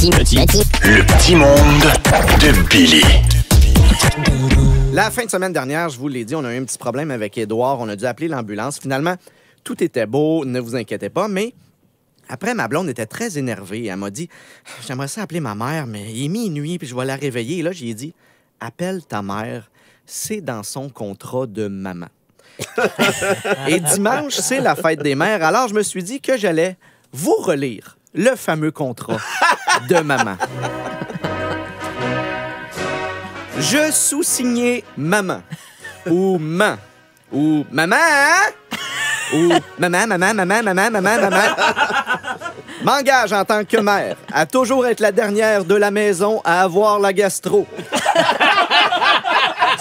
Le petit monde de Billy. La fin de semaine dernière, je vous l'ai dit, on a eu un petit problème avec Édouard. On a dû appeler l'ambulance. Finalement, tout était beau, ne vous inquiétez pas, mais après, ma blonde était très énervée. Elle m'a dit « J'aimerais ça appeler ma mère, mais il est minuit, puis je vais la réveiller. » Et là, j'ai dit « Appelle ta mère, c'est dans son contrat de maman. » Et dimanche, c'est la fête des mères. Alors, je me suis dit que j'allais vous relire le fameux contrat de maman. Je sous-signais maman. Ou man. Ou maman. Ou maman. M'engage en tant que mère à toujours être la dernière de la maison à avoir la gastro.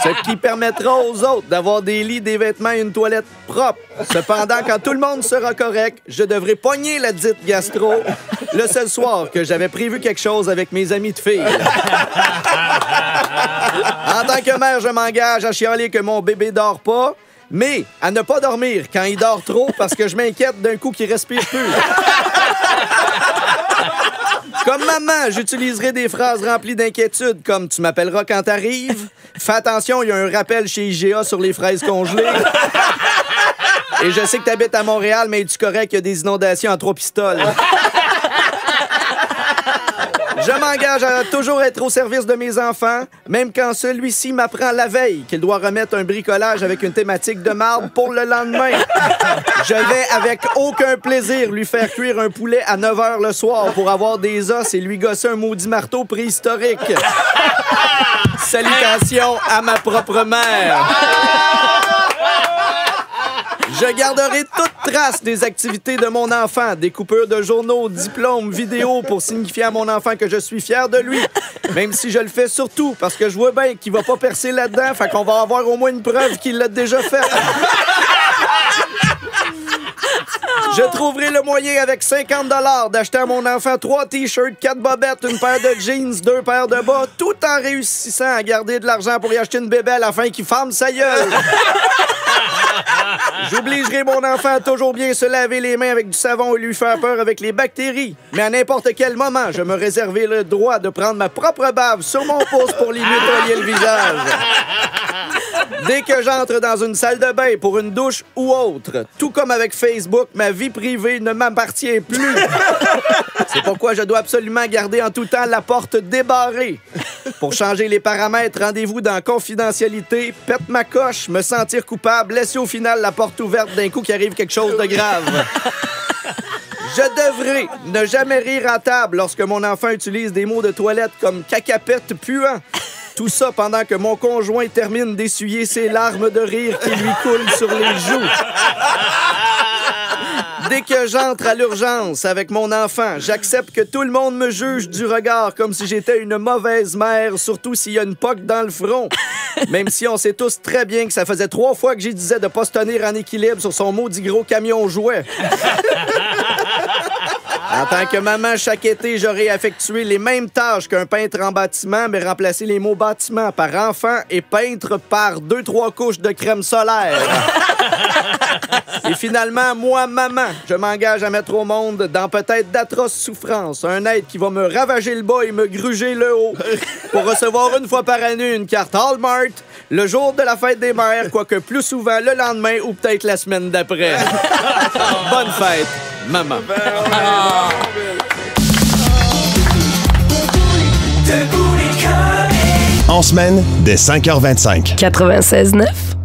Ce qui permettra aux autres d'avoir des lits, des vêtements et une toilette propre. Cependant, quand tout le monde sera correct, je devrai pogner la dite gastro le seul soir que j'avais prévu quelque chose avec mes amis de filles. En tant que mère, je m'engage à chialer que mon bébé dort pas, mais à ne pas dormir quand il dort trop parce que je m'inquiète d'un coup qu'il respire plus. Comme maman, j'utiliserai des phrases remplies d'inquiétude comme « Tu m'appelleras quand t'arrives »,« Fais attention, il y a un rappel chez IGA sur les fraises congelées » et « Je sais que t'habites à Montréal, mais es-tu correct, il y a des inondations à 3 pistoles ». Je m'engage à toujours être au service de mes enfants, même quand celui-ci m'apprend la veille qu'il doit remettre un bricolage avec une thématique de marde pour le lendemain. Je vais avec aucun plaisir lui faire cuire un poulet à 9 h le soir pour avoir des os et lui gosser un maudit marteau préhistorique. Salutations à ma propre mère. Je garderai toute trace des activités de mon enfant, des coupures de journaux, diplômes, vidéos pour signifier à mon enfant que je suis fier de lui. Même si je le fais surtout parce que je vois bien qu'il va pas percer là-dedans, fait qu'on va avoir au moins une preuve qu'il l'a déjà fait. Je trouverai le moyen avec 50 $ d'acheter à mon enfant 3 t-shirts, 4 bobettes, une paire de jeans, 2 paires de bas, tout en réussissant à garder de l'argent pour y acheter une bébelle afin qu'il ferme sa gueule. J'obligerai mon enfant à toujours bien se laver les mains avec du savon et lui faire peur avec les bactéries. Mais à n'importe quel moment, je me réserverai le droit de prendre ma propre bave sur mon pouce pour lui nettoyer le visage. Dès que j'entre dans une salle de bain pour une douche ou autre, tout comme avec Facebook, ma vie privée ne m'appartient plus. C'est pourquoi je dois absolument garder en tout temps la porte débarrée. Pour changer les paramètres, rendez-vous dans confidentialité, pète ma coche, me sentir coupable, laisser au final la porte ouverte d'un coup qu'il arrive quelque chose de grave. Je devrais ne jamais rire à table lorsque mon enfant utilise des mots de toilette comme cacapette puant. Tout ça pendant que mon conjoint termine d'essuyer ses larmes de rire qui lui coulent sur les joues. Dès que j'entre à l'urgence avec mon enfant, j'accepte que tout le monde me juge du regard comme si j'étais une mauvaise mère, surtout s'il y a une poque dans le front. Même si on sait tous très bien que ça faisait 3 fois que j'y disais de pas se tenir en équilibre sur son maudit gros camion jouet. En tant que maman, chaque été, j'aurais effectué les mêmes tâches qu'un peintre en bâtiment, mais remplacer les mots bâtiment par enfant et peintre par 2-3 couches de crème solaire. Et finalement, moi, maman, je m'engage à mettre au monde, dans peut-être d'atroces souffrances, un être qui va me ravager le bas et me gruger le haut pour recevoir une fois par année une carte Hallmark le jour de la fête des mères, quoique plus souvent le lendemain ou peut-être la semaine d'après. Bonne fête, maman. En semaine, dès 5h25. 96.9.